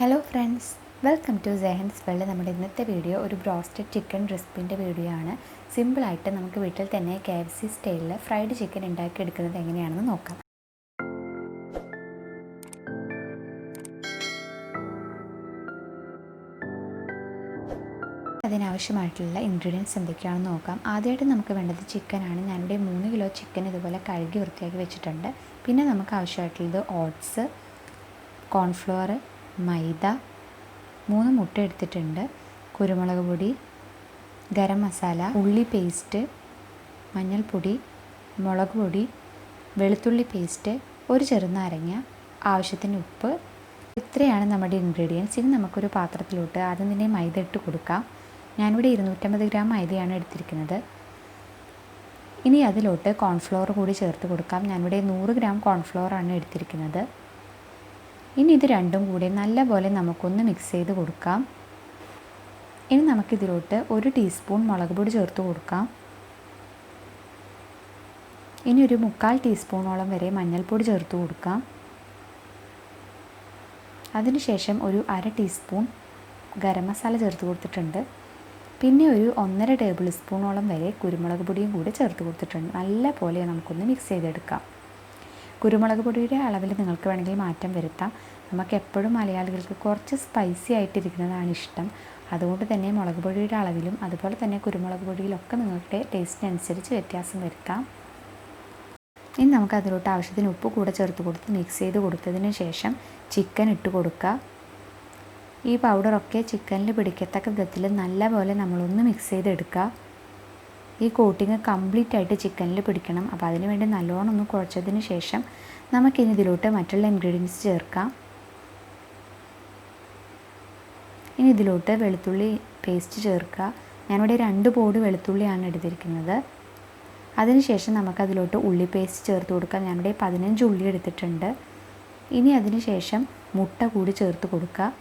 Hello friends, welcome to Zehens world. നമ്മുടെ ഇന്നത്തെ video ഒരു ബ്രോസ്റ്റഡ് ചിക്കൻ റെസിപ്പിൻ്റെ വീഡിയോ ആണ്. സിമ്പിളായിട്ട് നമുക്ക് വീട്ടിൽ തന്നെ KFC സ്റ്റൈലിൽ ഫ്രൈഡ് ചിക്കൻ ഉണ്ടാക്കിയെടുക്കുന്നത് എങ്ങനെയാണെന്ന് നോക്കാം. അതിനാവശ്യമായിട്ടുള്ള ഇൻഗ്രീഡിയൻസ് എന്തൊക്കെയാണെന്ന് നോക്കാം. ആദ്യമായിട്ട് നമുക്ക് വേണ്ടത് ചിക്കനാണ്. ഞാനിവിടെ 3 കിലോ ചിക്കൻ ഇതുപോലെ കഴുകി വൃത്തിയാക്കി വെച്ചിട്ടുണ്ട്. പിന്നെ നമുക്ക് ആവശ്യമായിട്ടുള്ളത് ഓട്സ്, കോൺഫ്ലവർ, മൈദ, 3 മുട്ട എടുത്തിട്ടുണ്ട്, കുരുമുളക് പൊടി, ഗരം മസാല, ഉള്ളി പേസ്റ്റ്, മഞ്ഞൾപ്പൊടി, മുളക് പൊടി, വെളുത്തുള്ളി പേസ്റ്റ്, ഒരു ചെറുനാരങ്ങ, ആവശ്യത്തിന് ഉപ്പ്. ഇത്രയാണ് നമ്മുടെ ഇൻഗ്രീഡിയൻസ്. ഇനി നമുക്കൊരു പാത്രത്തിലോട്ട് ആദ്യം തന്നെ മൈദ ഇട്ട് കൊടുക്കാം. ഞാനിവിടെ 250 ഗ്രാം മൈദയാണ് എടുത്തിരിക്കുന്നത്. ഇനി അതിലോട്ട് കോൺഫ്ലവർ കൂടി ചേർത്ത് കൊടുക്കാം. ഞാനിവിടെ 100 ഗ്രാം കോൺഫ്ലവറാണ് എടുത്തിരിക്കുന്നത്. ഇനി ഇത് രണ്ടും കൂടി നല്ലപോലെ നമുക്കൊന്ന് മിക്സ് ചെയ്ത് കൊടുക്കാം. ഇനി നമുക്കിതിലോട്ട് 1 ടീസ്പൂൺ മുളക് പൊടി ചേർത്ത് കൊടുക്കാം. ഇനി ഒരു 1/4 ടീസ്പൂണോളം വരെ മഞ്ഞൾപ്പൊടി ചേർത്ത് കൊടുക്കാം. അതിനുശേഷം ഒരു 1/2 ടീസ്പൂൺ ഗരം മസാല ചേർത്ത് കൊടുത്തിട്ടുണ്ട്. പിന്നെ ഒരു 1.5 ടേബിൾ സ്പൂണോളം വരെ കുരുമുളക് പൊടിയും കൂടി ചേർത്ത് കൊടുത്തിട്ടുണ്ട്. നല്ല പോലെ നമുക്കൊന്ന് മിക്സ് ചെയ്തെടുക്കാം. കുരുമുളക് പൊടിയുടെ അളവിൽ നിങ്ങൾക്ക് വേണമെങ്കിൽ മാറ്റം വരുത്താം. നമുക്ക് എപ്പോഴും മലയാളികൾക്ക് കുറച്ച് സ്പൈസി ആയിട്ടിരിക്കുന്നതാണ് ഇഷ്ടം. അതുകൊണ്ട് തന്നെ മുളക് പൊടിയുടെ അളവിലും അതുപോലെ തന്നെ കുരുമുളക് പൊടിയിലൊക്കെ നിങ്ങളുടെ ടേസ്റ്റിനനുസരിച്ച് വ്യത്യാസം വരുത്താം. ഇനി നമുക്ക് അതിലോട്ട് ആവശ്യത്തിന് ഉപ്പ് കൂടെ ചേർത്ത് കൊടുത്ത് മിക്സ് ചെയ്ത് കൊടുത്തതിന് ശേഷം ചിക്കൻ ഇട്ട് കൊടുക്കുക. ഈ പൗഡറൊക്കെ ചിക്കനിൽ പിടിക്കത്തക്ക വിധത്തിൽ നല്ലപോലെ നമ്മളൊന്ന് മിക്സ് ചെയ്തെടുക്കുക. ഈ കോട്ടിങ് കംപ്ലീറ്റ് ആയിട്ട് ചിക്കനിൽ പിടിക്കണം. അപ്പോൾ അതിനുവേണ്ടി നല്ലോണം ഒന്ന് കുഴച്ചതിന് ശേഷം നമുക്കിനി ഇതിലോട്ട് മറ്റുള്ള ഇൻഗ്രീഡിയൻസ് ചേർക്കാം. ഇനി ഇതിലോട്ട് വെളുത്തുള്ളി പേസ്റ്റ് ചേർക്കുക. ഞാനിവിടെ 2 പോട് വെളുത്തുള്ളിയാണ് എടുത്തിരിക്കുന്നത്. അതിനുശേഷം നമുക്കതിലോട്ട് ഉള്ളി പേസ്റ്റ് ചേർത്ത് കൊടുക്കാം. ഞാനിവിടെ 15 ഉള്ളി എടുത്തിട്ടുണ്ട്. ഇനി അതിന് ശേഷം മുട്ട കൂടി ചേർത്ത് കൊടുക്കുക.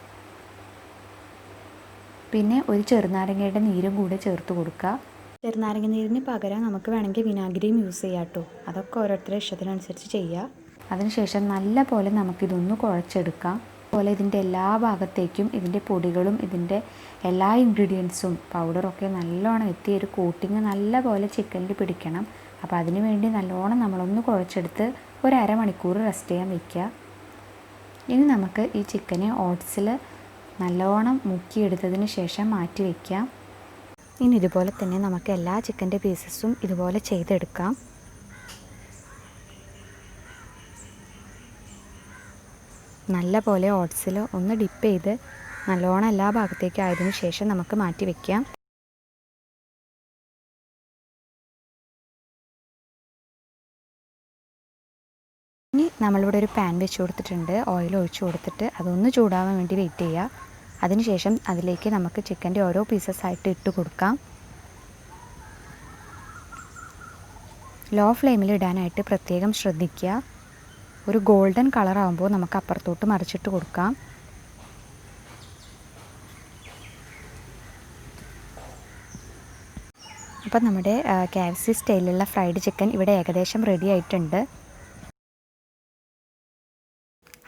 പിന്നെ ഒരു ചെറുനാരങ്ങയുടെ നീരും കൂടി ചേർത്ത് കൊടുക്കുക. ചെറുനാരങ്ങ നീരിന് പകരം നമുക്ക് വേണമെങ്കിൽ വിനാഗിരിയും യൂസ് ചെയ്യാം കേട്ടോ. അതൊക്കെ ഓരോരുത്തരുടെ ഇഷ്ടത്തിനനുസരിച്ച് ചെയ്യുക. അതിനുശേഷം നല്ല പോലെ നമുക്കിതൊന്ന് കുഴച്ചെടുക്കാം. അതുപോലെ ഇതിൻ്റെ എല്ലാ ഭാഗത്തേക്കും ഇതിൻ്റെ പൊടികളും ഇതിൻ്റെ എല്ലാ ഇൻഗ്രീഡിയൻസും പൗഡറൊക്കെ നല്ലോണം എത്തി ഒരു കോട്ടിങ് നല്ല പോലെ ചിക്കനിൽ പിടിക്കണം. അപ്പോൾ അതിന് വേണ്ടി നല്ലോണം നമ്മളൊന്ന് കുഴച്ചെടുത്ത് ഒരു അരമണിക്കൂർ റെസ്റ്റ് ചെയ്യാൻ വയ്ക്കുക. ഇനി നമുക്ക് ഈ ചിക്കനെ ഓട്സിൽ നല്ലോണം മുക്കിയെടുത്തതിന് ശേഷം മാറ്റി വയ്ക്കാം. ഇനി ഇതുപോലെ തന്നെ നമുക്ക് എല്ലാ ചിക്കൻ്റെ പീസസും ഇതുപോലെ ചെയ്തെടുക്കാം. നല്ല പോലെ ഓട്സിൽ ഒന്ന് ഡിപ്പ് ചെയ്ത് നല്ലോണം എല്ലാ ഭാഗത്തേക്കും ആയതിനു ശേഷം നമുക്ക് മാറ്റി വയ്ക്കാം. ഇനി നമ്മളിവിടെ ഒരു പാൻ വെച്ച് കൊടുത്തിട്ടുണ്ട്. ഓയിൽ ഒഴിച്ച് കൊടുത്തിട്ട് അതൊന്ന് ചൂടാവാൻ വേണ്ടി വെയിറ്റ് ചെയ്യുക. അതിനുശേഷം അതിലേക്ക് നമുക്ക് ചിക്കൻ്റെ ഓരോ പീസസ് ആയിട്ട് ഇട്ട് കൊടുക്കാം. ലോ ഫ്ലെയിമിൽ ഇടാനായിട്ട് പ്രത്യേകം ശ്രദ്ധിക്കുക. ഒരു ഗോൾഡൻ കളർ ആകുമ്പോൾ നമുക്ക് അപ്പുറത്തോട്ട് മറിച്ചിട്ട് കൊടുക്കാം. അപ്പം നമ്മുടെ KFC സ്റ്റൈലിലുള്ള ഫ്രൈഡ് ചിക്കൻ ഇവിടെ ഏകദേശം റെഡി ആയിട്ടുണ്ട്.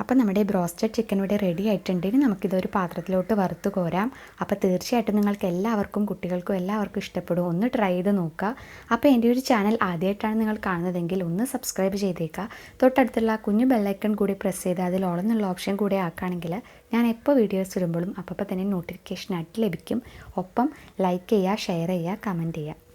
അപ്പം നമ്മുടെ ബ്രോസ്റ്റഡ് ചിക്കൻ ഇവിടെ റെഡി ആയിട്ടുണ്ട്. ഇനി നമുക്കിതൊരു പാത്രത്തിലോട്ട് വറുത്ത് കോരാം. അപ്പോൾ തീർച്ചയായിട്ടും നിങ്ങൾക്ക് എല്ലാവർക്കും കുട്ടികൾക്കും എല്ലാവർക്കും ഇഷ്ടപ്പെടും. ഒന്ന് ട്രൈ ചെയ്ത് നോക്കുക. അപ്പോൾ എൻ്റെ ഒരു ചാനൽ ആദ്യമായിട്ടാണ് നിങ്ങൾ കാണുന്നതെങ്കിൽ ഒന്ന് സബ്സ്ക്രൈബ് ചെയ്തേക്കുക. തൊട്ടടുത്തുള്ള കുഞ്ഞു ബെല്ലൈക്കൺ കൂടി പ്രസ് ചെയ്ത് അതിൽ ഓൾ എന്നുള്ള ഓപ്ഷൻ കൂടി ആക്കുകയാണെങ്കിൽ ഞാൻ എപ്പോൾ വീഡിയോസ് ഇടുമ്പോഴും അപ്പോൾ തന്നെ നോട്ടിഫിക്കേഷൻ ആയിട്ട് ലഭിക്കും. ഒപ്പം ലൈക്ക് ചെയ്യുക, ഷെയർ ചെയ്യുക, കമൻറ്റ് ചെയ്യുക.